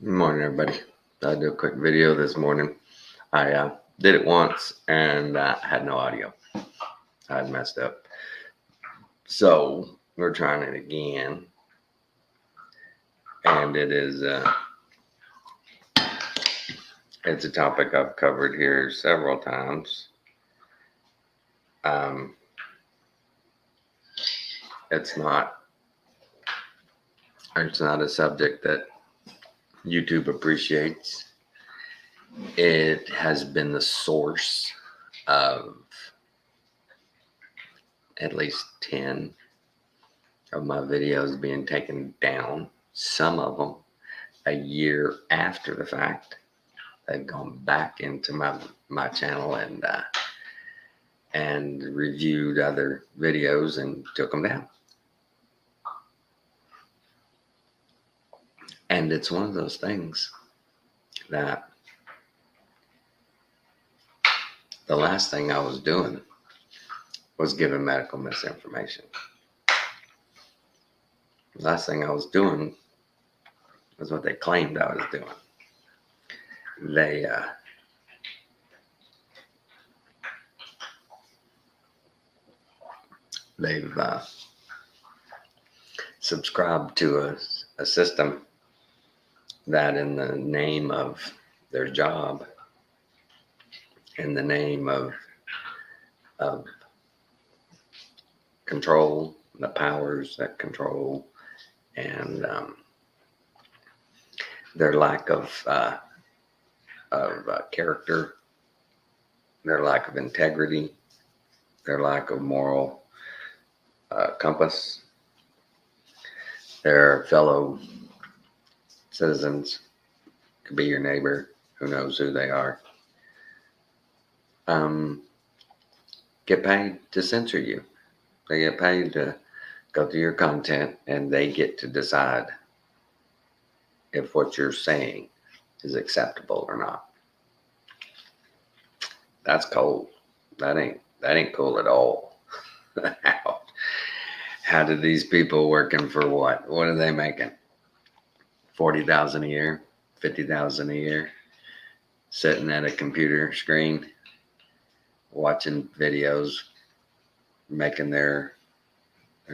Good morning, everybody. I'll do a quick video this morning. I did it once and had no audio. I had messed up. So we're trying it again. And it's a topic I've covered here several times. It's not a subject that YouTube appreciates. It has been the source of at least 10 of my videos being taken down. Some of them a year after the fact. They've gone back into my channel and reviewed other videos and took them down. And it's one of those things that the last thing I was doing was giving medical misinformation. The last thing I was doing was what they claimed I was doing. They've subscribed to a system that, in the name of their job, in the name of control, the powers that control, and their lack of character, their lack of integrity, their lack of moral compass, their fellow citizens, could be your neighbor, who knows who they are, get paid to censor you. They get paid to go through your content, and they get to decide if what you're saying is acceptable or not. That's cold. That ain't cool at all. How do these people working for what? What are they making? 40,000 a year, 50,000 a year, sitting at a computer screen, watching videos, making their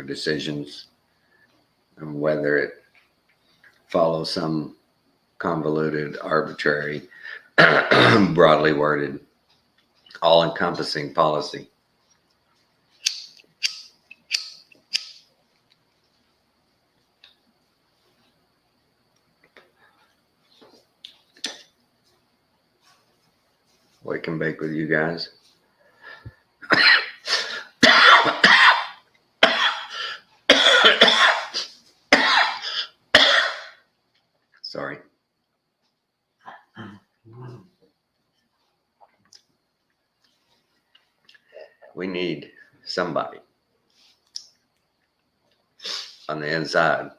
decisions, and whether it follows some convoluted, arbitrary, broadly worded, all-encompassing policy. Wake and bake with you guys. Sorry. We need somebody on the inside.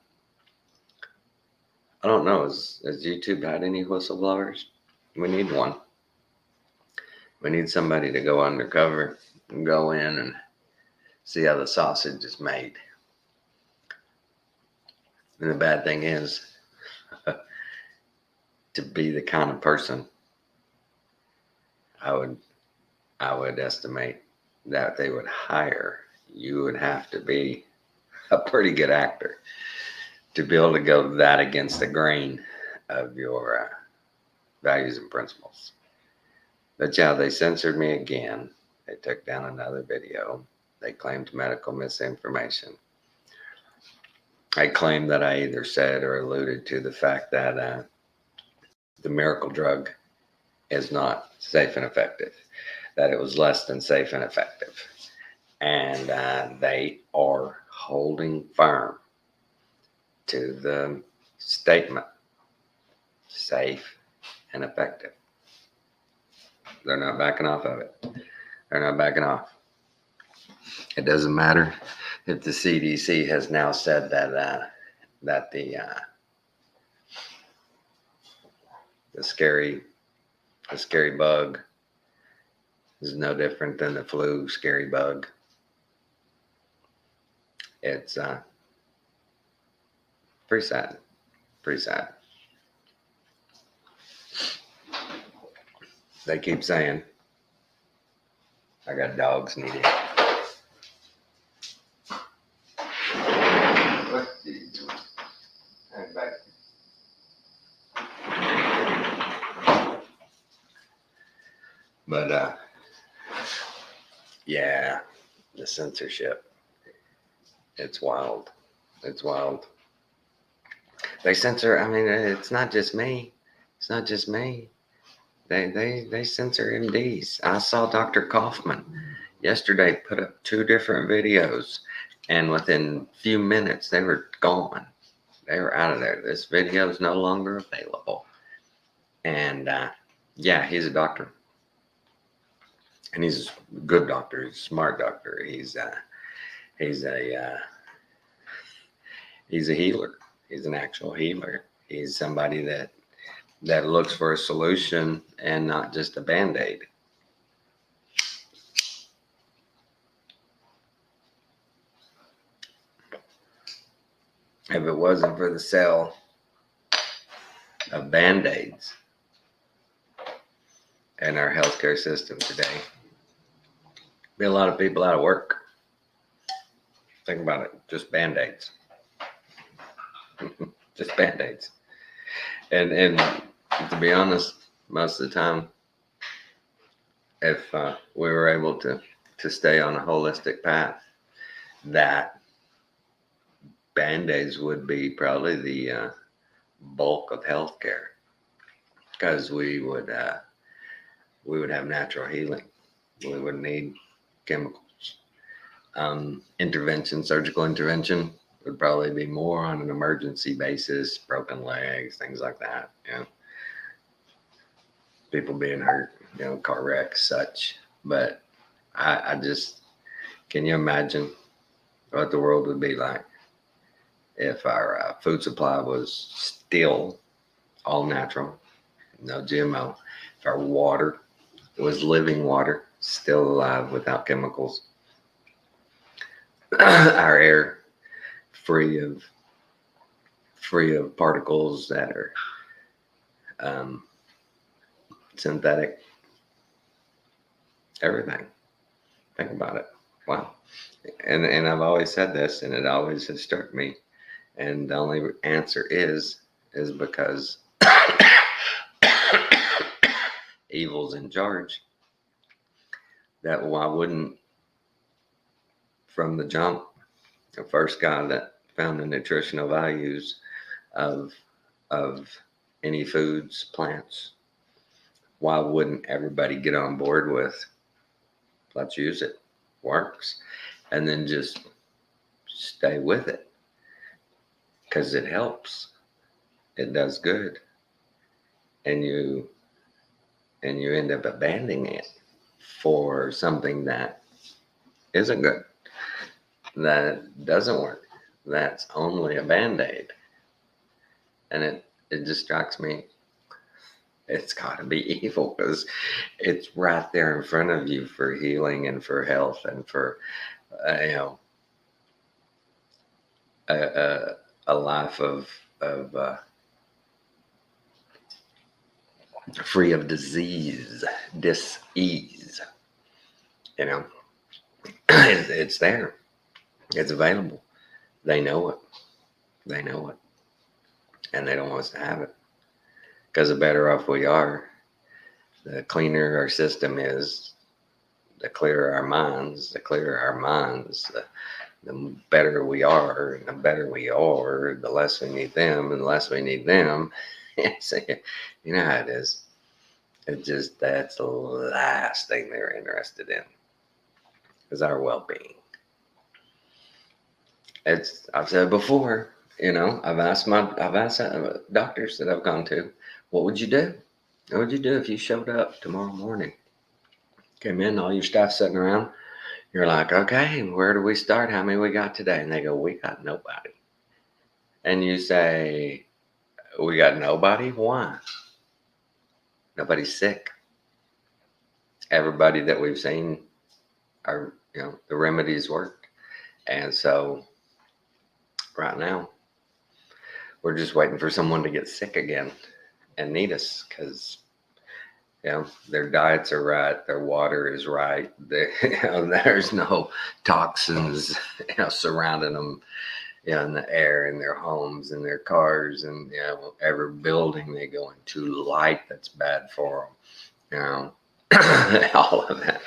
I don't know, has YouTube had any whistleblowers? We need one. We need somebody to go undercover and go in and see how the sausage is made. And the bad thing is, to be the kind of person, I would estimate that they would hire, you would have to be a pretty good actor to be able to go that against the grain of your values and principles. But yeah, they censored me again. They took down another video. They claimed medical misinformation. I claimed that I either said or alluded to the fact that the miracle drug is not safe and effective, that it was less than safe and effective. And they are holding firm to the statement, safe and effective. They're not backing off of it. They're not backing off. It doesn't matter if the CDC has now said that the scary bug is no different than the flu scary bug. It's pretty sad. Pretty sad. They keep saying, I got dogs needing. What's he doing? I'm back. But yeah, the censorship. It's wild. It's wild. They censor. I mean, it's not just me. It's not just me. They censor MDs. I saw Dr. Kaufman yesterday put up 2 different videos, and within a few minutes they were gone. They were out of there. This video is no longer available. And yeah, he's a doctor, and he's a good doctor. He's a smart doctor. He's a he's a healer. He's an actual healer. He's somebody that looks for a solution and not just a band-aid. If it wasn't for the sale of band-aids in our healthcare system today, be a lot of people out of work. Think about it, just band-aids. Just band-aids. And to be honest, most of the time, if we were able to stay on a holistic path, that band-aids would be probably the bulk of healthcare, because we would have natural healing. We wouldn't need chemicals. Intervention, surgical intervention would probably be more on an emergency basis, broken legs, things like that. You know, people being hurt, you know, car wrecks, such. But I just, can you imagine what the world would be like if our food supply was still all natural, no GMO, if our water was living water, still alive without chemicals, our air free of particles that are synthetic, everything. Think about it. Wow. And I've always said this, and it always has struck me, and the only answer is because evil's in charge. That why wouldn't, from the jump, the first guy that found the nutritional values of any foods, plants, why wouldn't everybody get on board with, let's use it, works, and then just stay with it, because it helps, it does good, and you end up abandoning it for something that isn't good, that doesn't work, that's only a band-aid. And it distracts me. It's got to be evil, because it's right there in front of you for healing and for health and for a life of free of disease, dis-ease. You know, it's there. It's available. They know it. They know it. And they don't want us to have it. Because the better off we are, the cleaner our system is, the clearer our minds, the better we are, and the better we are, the less we need them, and the less we need them. So, you know how it is. It just, that's the last thing they're interested in, is our well-being. I've said before, you know, I've asked doctors that I've gone to, what would you do? What would you do if you showed up tomorrow morning? Came in, all your staff sitting around. You're like, okay, where do we start? How many we got today? And they go, we got nobody. And you say, we got nobody? Why? Nobody's sick. Everybody that we've seen are, you know, the remedies worked. And so right now, we're just waiting for someone to get sick again and need us, because Their diets are right, their water is right. There's no toxins, surrounding them, in the air, in their homes, in their cars, and every building they go into, light that's bad for them. All of that.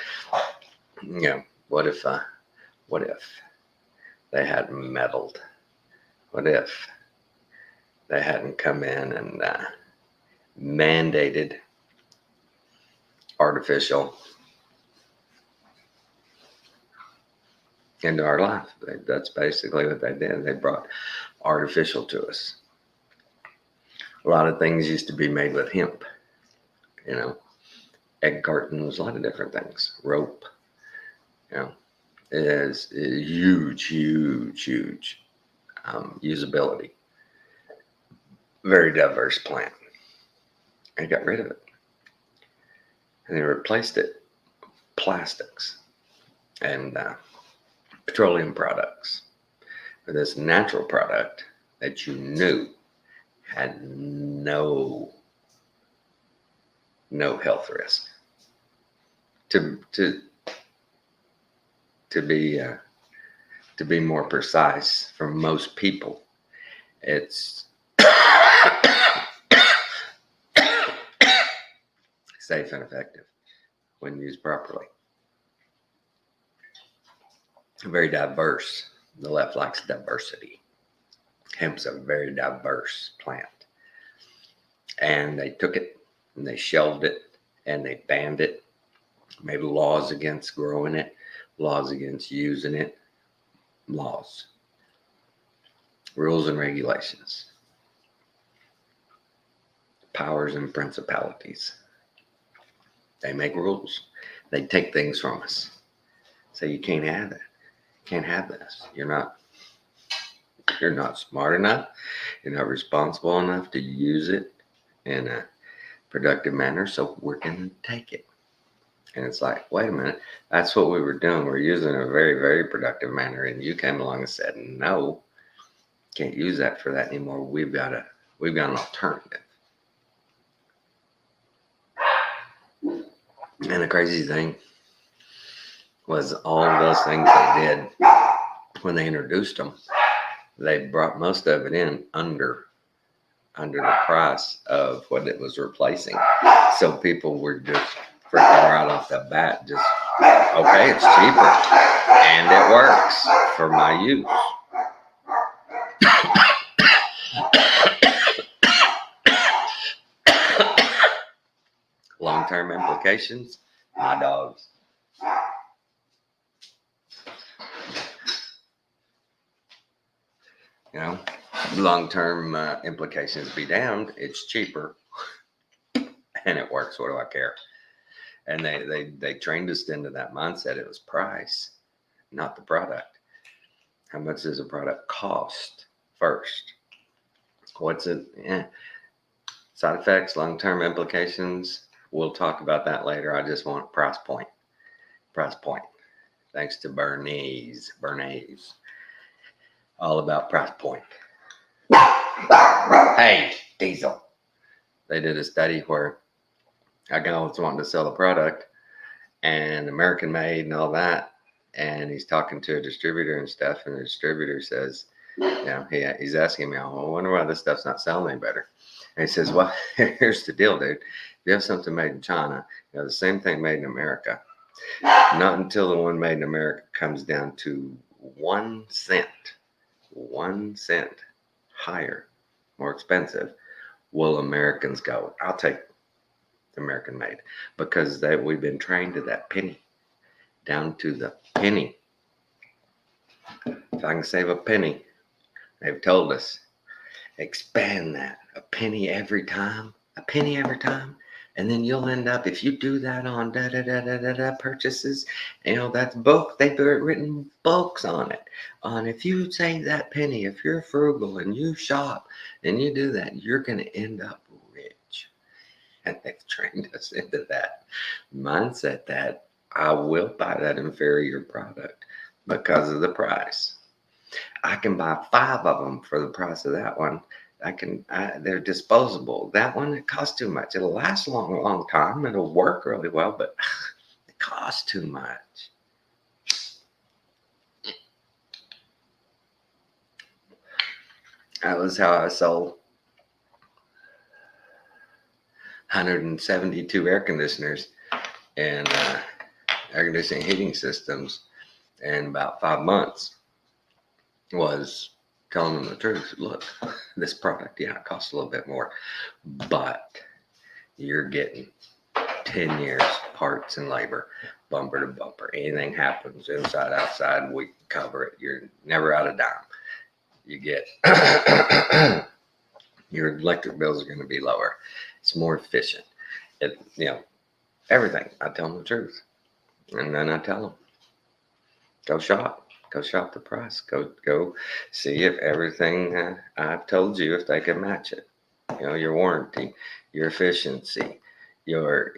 What if they hadn't meddled? What if they hadn't come in and mandated artificial into our life? That's basically what they did. They brought artificial to us. A lot of things used to be made with hemp, egg cartons, a lot of different things, rope, it has huge usability. Very diverse plant. They got rid of it. And they replaced it with plastics and petroleum products with this natural product that you knew had no health risk. To be more precise, for most people, it's safe and effective when used properly. Very diverse. The left likes diversity. Hemp's a very diverse plant. And they took it and they shelved it and they banned it, made laws against growing it, laws against using it, laws, rules and regulations, powers and principalities. They make rules. They take things from us. Say you can't have that. You can't have this. You're not smart enough. You're not responsible enough to use it in a productive manner, so we're going to take it. And it's like, wait a minute, that's what we were doing. We're using it in a very, very productive manner. And you came along and said, no, can't use that for that anymore. We've got an alternative. And the crazy thing was all of those things they did when they introduced them, they brought most of it in under the price of what it was replacing. So people were just freaking right off the bat, just, okay, it's cheaper and it works for my use. Long-term implications, my dogs. Long-term implications be damned. It's cheaper and it works. What do I care? And they trained us into that mindset. It was price, not the product. How much does a product cost first? What's it? Side effects, long-term implications. We'll talk about that later. I just want price point. Price point. Thanks to Bernays. All about price point. Hey, Diesel. They did a study where a guy was wanting to sell a product and American made and all that. And he's talking to a distributor and stuff. And the distributor says, he's asking me, I wonder why this stuff's not selling any better. And he says, well, here's the deal, dude. If you have something made in China, the same thing made in America. Not until the one made in America comes down to 1 cent higher, more expensive, will Americans go, I'll take American made, because we've been trained to that penny, down to the penny. If I can save a penny, they've told us, expand that a penny every time, and then you'll end up, if you do that on purchases, that's book. They've written books on it. On if you save that penny, if you're frugal and you shop and you do that, you're going to end up rich. And they've trained us into that mindset that I will buy that inferior product because of the price. I can buy 5 of them for the price of that one. They're disposable. That one, it costs too much. It'll last a long, long time. It'll work really well, but it costs too much. That was how I sold 172 air conditioners and air conditioning heating systems in about 5 months. Was telling them the truth. Look, this product, yeah, it costs a little bit more, but you're getting 10 years parts and labor, bumper to bumper. Anything happens inside, outside, we cover it. You're never out of dime. You get your electric bills are going to be lower. It's more efficient. Everything. I tell them the truth, and then I tell them, go shop. Go shop the price. Go see if everything I've told you, if they can match it. Your warranty, your efficiency, your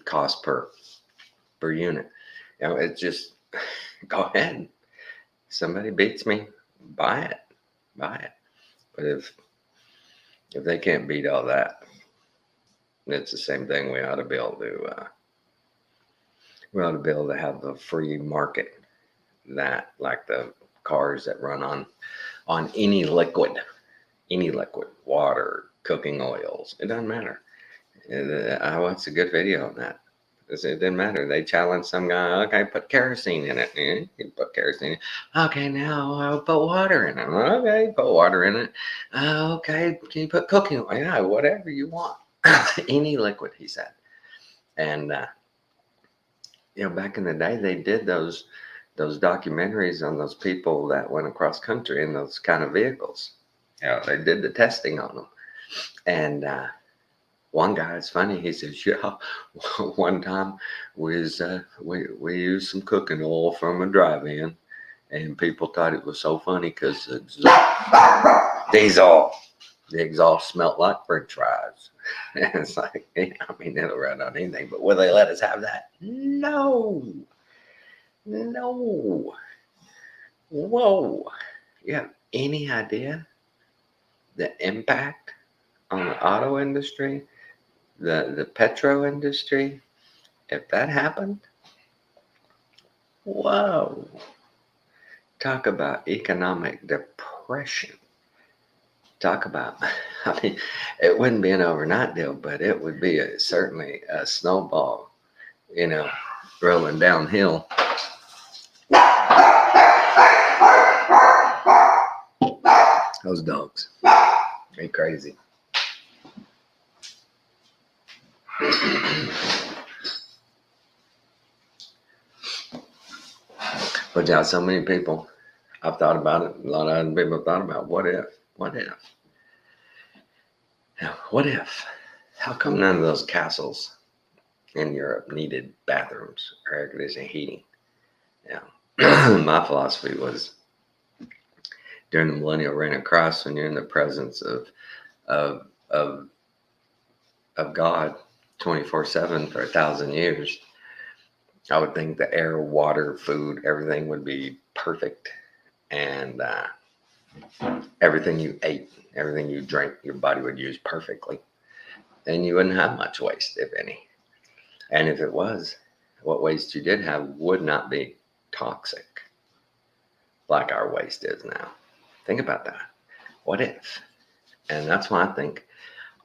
cost per unit. It's just go ahead. Somebody beats me, buy it. But if they can't beat all that, it's the same thing. We ought to be able to have a free market, that like the cars that run on any liquid, water, cooking oils. It doesn't matter. I watched a good video on that. It didn't matter. They challenged some guy. Okay, put kerosene in it. You put kerosene. Okay, now I'll put water in it. Okay, put water in it. Okay, can you put cooking oil? Yeah, whatever you want. Any liquid, he said. And back in the day, they did those documentaries on those people that went across country in those kind of vehicles. They did the testing on them. And one guy, it's funny, he says, yeah, one time we used some cooking oil from a drive-in, and people thought it was so funny because the exhaust smelled like French fries. And it's like, it'll run on anything, but will they let us have that? No. Whoa. You have any idea the impact on the auto industry, the petro industry, if that happened? Whoa. Talk about economic depression. Talk about, it wouldn't be an overnight deal, but it would be certainly a snowball, rolling downhill. Those dogs, they crazy. But yeah, so many people, I've thought about it. A lot of other people have thought about what if? How come none of those castles in Europe needed bathrooms or air conditioning heating? My philosophy was, during the millennial reign of Christ, when you're in the presence of God 24/7 for 1,000 years, I would think the air, water, food, everything would be perfect, and everything you ate, everything you drank, your body would use perfectly, and you wouldn't have much waste, if any. And if it was, what waste you did have would not be toxic like our waste is now. Think about that. What if? And that's why I think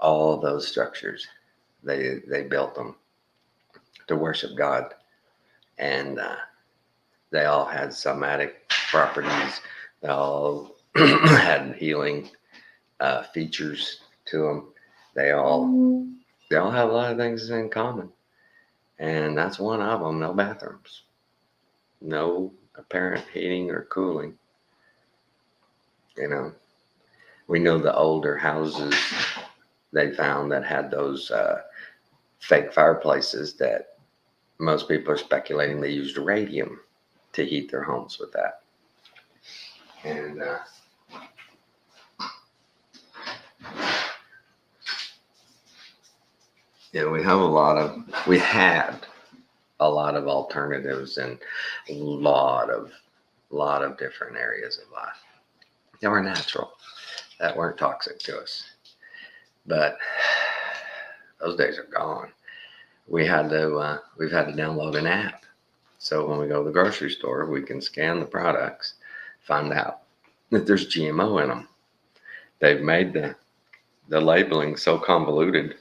all those structures, they built them to worship God, and they all had somatic properties. They all had healing features to them. They all have a lot of things in common, and that's one of them. No bathrooms, no apparent heating or cooling. We know the older houses they found that had those fake fireplaces that most people are speculating they used radium to heat their homes with that. And we had a lot of alternatives and a lot of lot of different areas of life that were natural, that weren't toxic to us. But those days are gone. We've had to download an app. So when we go to the grocery store, we can scan the products, find out that there's GMO in them. They've made the labeling so convoluted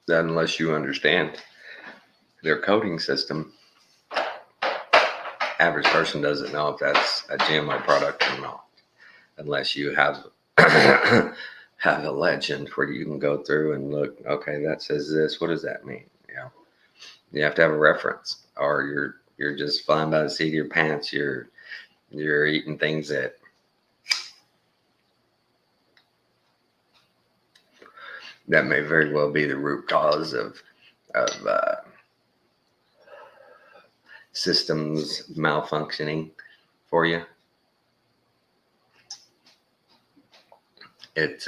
that unless you understand their coding system, average person doesn't know if that's a GMO product or not, unless you have have a legend where you can go through and look, okay, that says this, what does that mean? You have to have a reference, or you're just flying by the seat of your pants. You're eating things that may very well be the root cause of systems malfunctioning for you. It's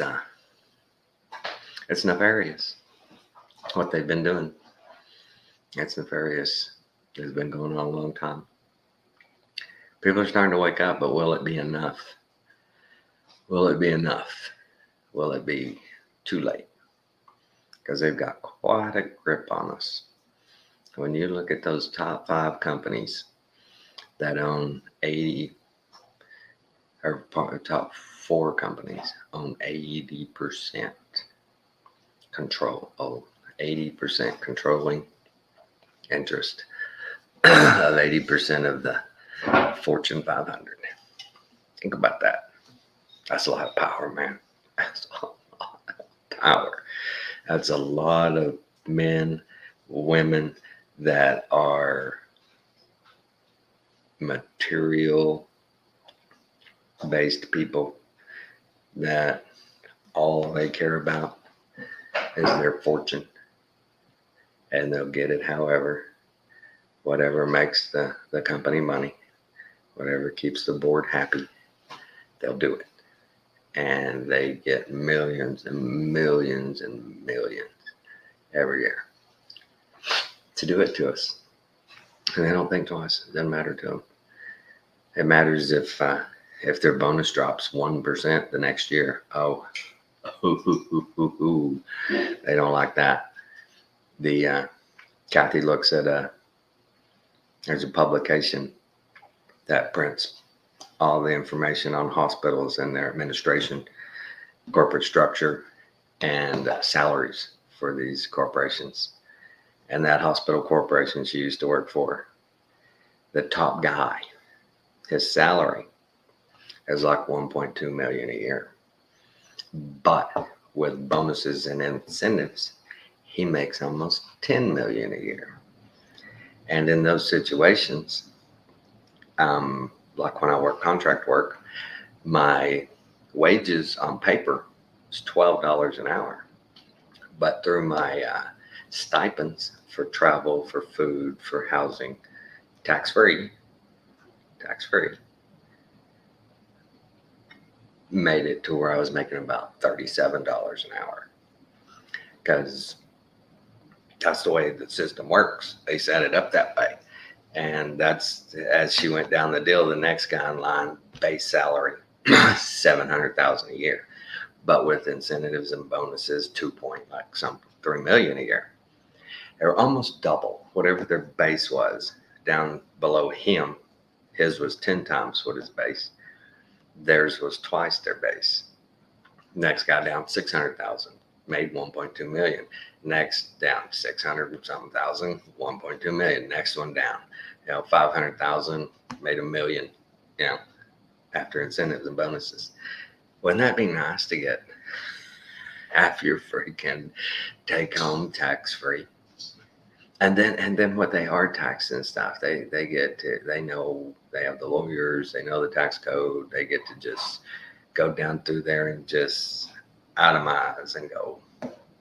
nefarious what they've been doing. It's nefarious. It's been going on a long time. People are starting to wake up, but will it be enough? Will it be enough? Will it be too late? Because they've got quite a grip on us. When you look at those top 5 companies that own 80, or top 4 companies own 80% control. 80% controlling interest of 80% of the Fortune 500. Think about that. That's a lot of power, man. That's a lot of power. That's a lot of men, women that are material based people that all they care about is their fortune, and they'll get it however, whatever makes the company money, whatever keeps the board happy, they'll do it. And they get millions and millions and millions every year to do it to us. And they don't think twice. It doesn't matter to them. It matters if their bonus drops 1% the next year. They don't like that. Kathy looks at there's a publication that prints all the information on hospitals and their administration, corporate structure, and salaries for these corporations. And that hospital corporation she used to work for, the top guy, his salary is like $1.2 million a year. But with bonuses and incentives, he makes almost $10 million a year. And in those situations, like when I work contract work, my wages on paper is $12 an hour. But through my stipends for travel, for food, for housing, tax-free, made it to where I was making about $37 an hour. Because that's the way the system works. They set it up that way. And that's, as she went down the deal, the next guy in line, base salary, $700,000 a year. But with incentives and bonuses, $3 million a year. They're almost double whatever their base was. Down below him, his was 10 times what his base. Theirs was twice their base. Next guy down, 600,000, made 1.2 million. Next down, 600 and something thousand, 1.2 million. Next one down, 500,000, made $1 million, after incentives and bonuses. Wouldn't that be nice to get half your freaking take home tax free? And then what they are taxed and stuff, they know, they have the lawyers, they know the tax code, they get to just go down through there and just itemize and go,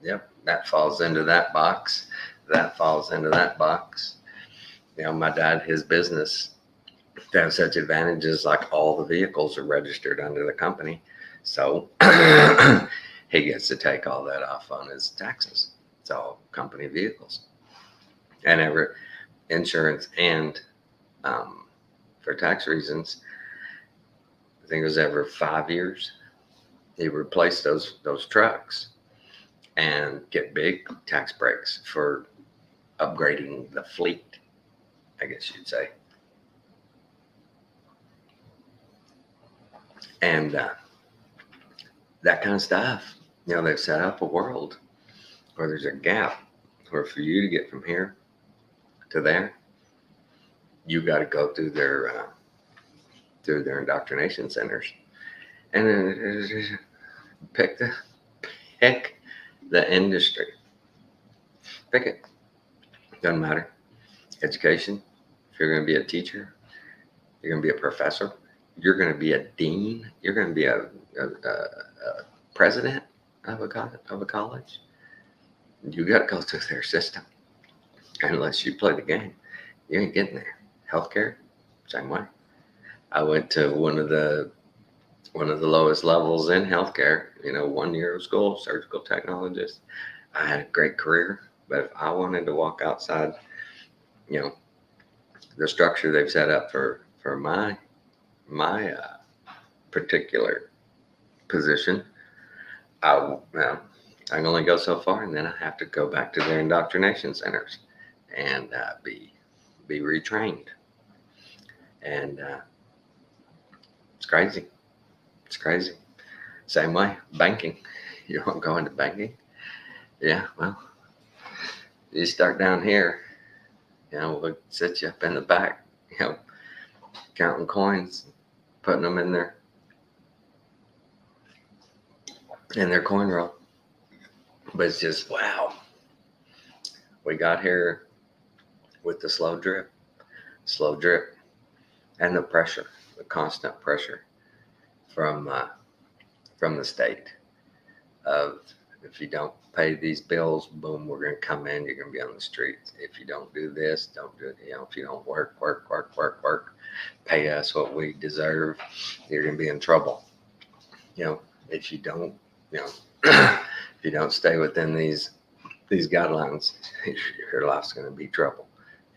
yep, that falls into that box, that falls into that box. My dad, his business, they have such advantages, like all the vehicles are registered under the company. So he gets to take all that off on his taxes. It's all company vehicles. And insurance and for tax reasons. I think it was every 5 years. He replaced those trucks and get big tax breaks for upgrading the fleet, I guess you'd say. And that kind of stuff. They've set up a world where there's a gap where for you to get from here to there, you got to go through their indoctrination centers, and then pick the industry. Pick it. Doesn't matter. Education. If you're going to be a teacher, you're going to be a professor. You're going to be a dean. You're going to be a president of a college. You got to go through their system. Unless you play the game, you ain't getting there. Healthcare, same way. I went to one of the lowest levels in healthcare. 1 year of school, surgical technologist. I had a great career, but if I wanted to walk outside, the structure they've set up for my particular position, I can only go so far, and then I have to go back to their indoctrination centers and be retrained. And it's crazy. It's crazy. Same way, banking. You want to go into banking? Yeah, well, you start down here. We'll sit you up in the back, counting coins, putting them in their coin roll. But it's just, wow. We got here with the slow drip, and the pressure, the constant pressure from the state of, if you don't pay these bills, boom, we're going to come in, you're going to be on the streets. If you don't do this, don't do it. If you don't work, pay us what we deserve, you're going to be in trouble. If you don't, if you don't stay within these guidelines, your life's going to be trouble.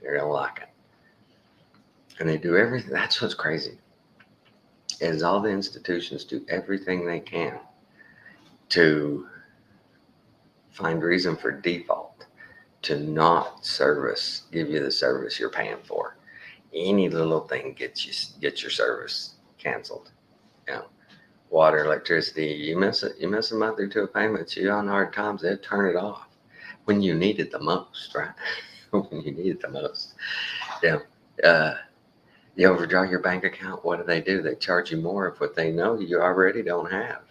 You're going to like it. And they do everything. That's what's crazy, is all the institutions do everything they can to find reason for default, to not give you the service you're paying for. Any little thing gets your service canceled. Water, electricity, you miss a month or two of payments, you're on hard times, they'll turn it off when you need it the most, right? When you need it the most. You overdraw your bank account, what do? They charge you more of what they know you already don't have.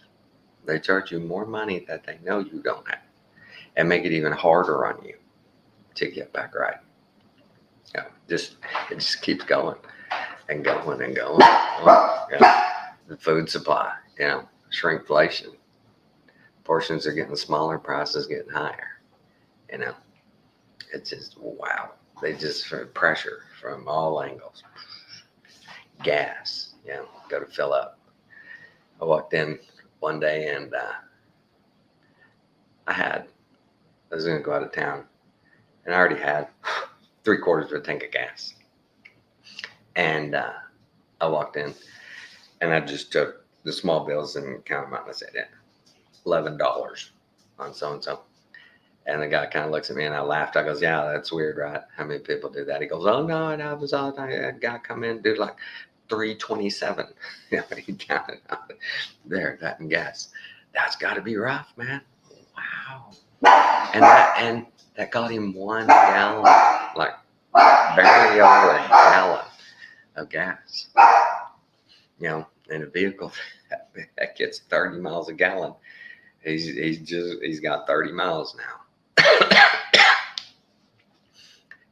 They charge you more money that they know you don't have, and make it even harder on you to get back right. It just keeps going and going and going. The food supply, shrinkflation. Portions are getting smaller, prices getting higher. It's just, wow. They just pressure from all angles. Gas, go to fill up. I walked in one day and I was going to go out of town, and I already had 3/4 of a tank of gas. And I walked in, and I just took the small bills and counted them out, and I said, $11 on so-and-so. And the guy kind of looks at me, and I laughed. I goes, yeah, that's weird, right? How many people do that? He goes, oh, no, that was all the time. That guy come in and do like $3.27. He counted out there, that and gas. That's got to be rough, man. Wow. And that got him 1 gallon, like barely over a gallon of gas. In a vehicle that gets 30 miles a gallon, he's got 30 miles now.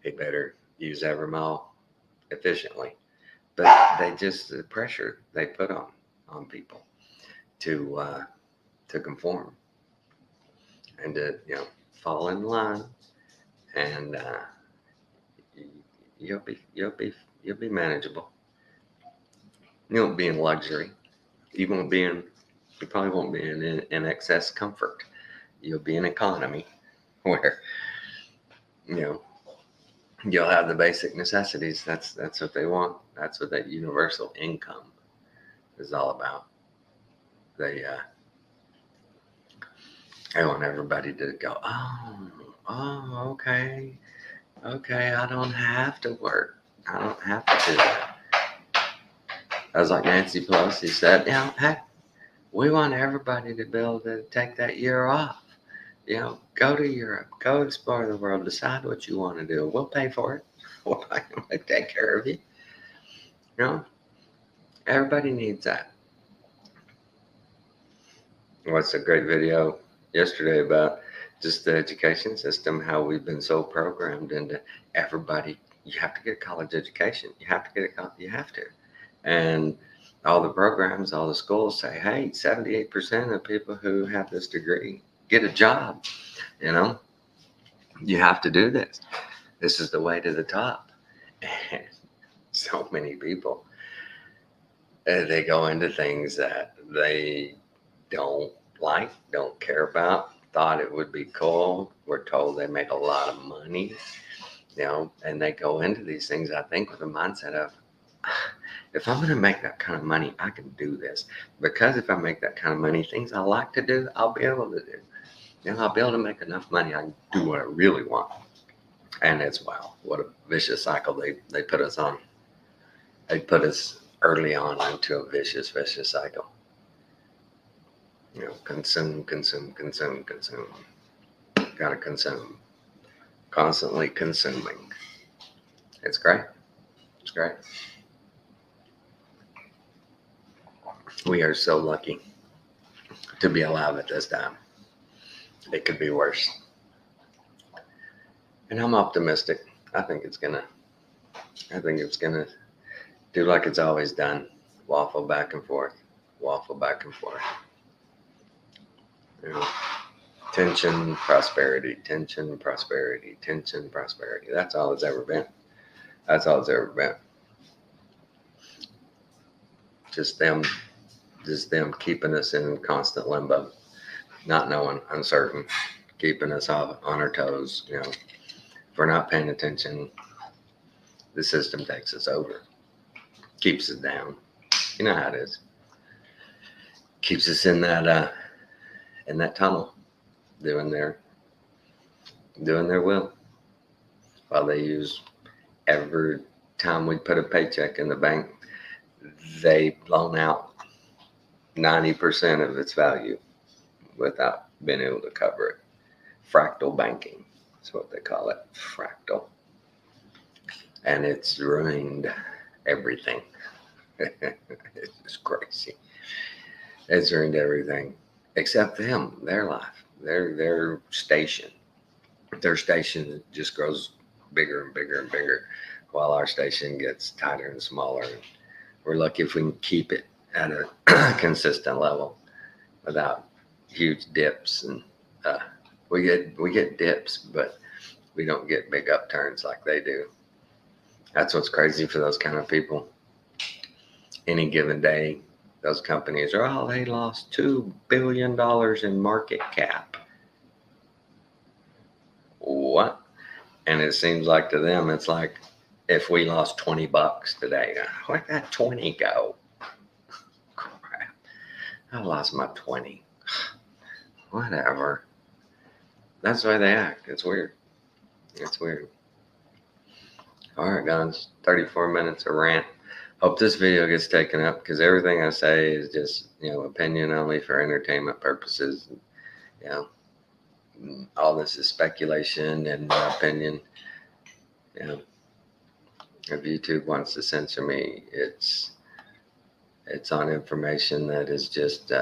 He better use every mile efficiently. But the pressure they put on people to conform and to fall in line, and you'll be manageable. You won't be in luxury. You probably won't be in excess comfort. You'll be in economy where You'll have the basic necessities. That's what they want. That's what that universal income is all about. They they want everybody to go, okay, okay, I don't have to work. I don't have to do that. I was like Nancy Pelosi said, hey, we want everybody to be able to take that year off. Go to Europe, go explore the world, decide what you want to do. We'll pay for it. We'll take care of you. You know, everybody needs that. What's a great video yesterday about just the education system, how we've been so programmed into everybody. You have to get a college education. You have to get you have to. And all the programs, all the schools say, hey, 78% of people who have this degree get a job. You have to do this. This is the way to the top. And so many people, they go into things that they don't like, don't care about, thought it would be cool. We're told they make a lot of money, and they go into these things, I think, with a mindset of, if I'm going to make that kind of money, I can do this. Because if I make that kind of money, things I like to do, I'll be able to do. I'll be able to make enough money, I can do what I really want. And it's, wow, what a vicious cycle they put us on. They put us early on into a vicious cycle. Consume. Gotta consume. Constantly consuming. It's great. It's great. We are so lucky to be alive at this time. It could be worse. And I'm optimistic. I think it's gonna do like it's always done. Waffle back and forth. Waffle back and forth. Tension, prosperity, tension, prosperity, tension, prosperity. That's all it's ever been. That's all it's ever been. Just them keeping us in constant limbo, not knowing, uncertain, keeping us on our toes. If we're not paying attention, the system takes us over, keeps us down. You know how it is. Keeps us in that tunnel, doing their will, while they use every time we put a paycheck in the bank, they loan out 90% of its value without being able to cover it. Fractal banking is what they call it. Fractal. And it's ruined everything. It's crazy. It's ruined everything except them, their life, their station. Their station just grows bigger and bigger and bigger, while our station gets tighter and smaller. And we're lucky if we can keep it at a consistent level without huge dips. And we get dips, but we don't get big upturns like they do. That's what's crazy for those kind of people. Any given day, those companies are, they lost $2 billion in market cap. What? And it seems like to them, it's like if we lost $20 today, where'd that 20 go? Crap. I lost my 20. Whatever. That's the way they act. It's weird. It's weird. All right, guys. 34 minutes of rant. Hope this video gets taken up, because everything I say is just, opinion only for entertainment purposes. All this is speculation and my opinion. If YouTube wants to censor me, it's on information that is just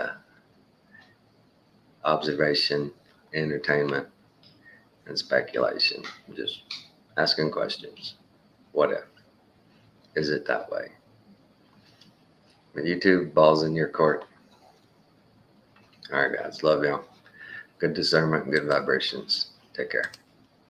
observation, entertainment, and speculation. Just asking questions. What if? Is it that way? But YouTube, ball's in your court. All right, guys. Love y'all. Good discernment and good vibrations. Take care.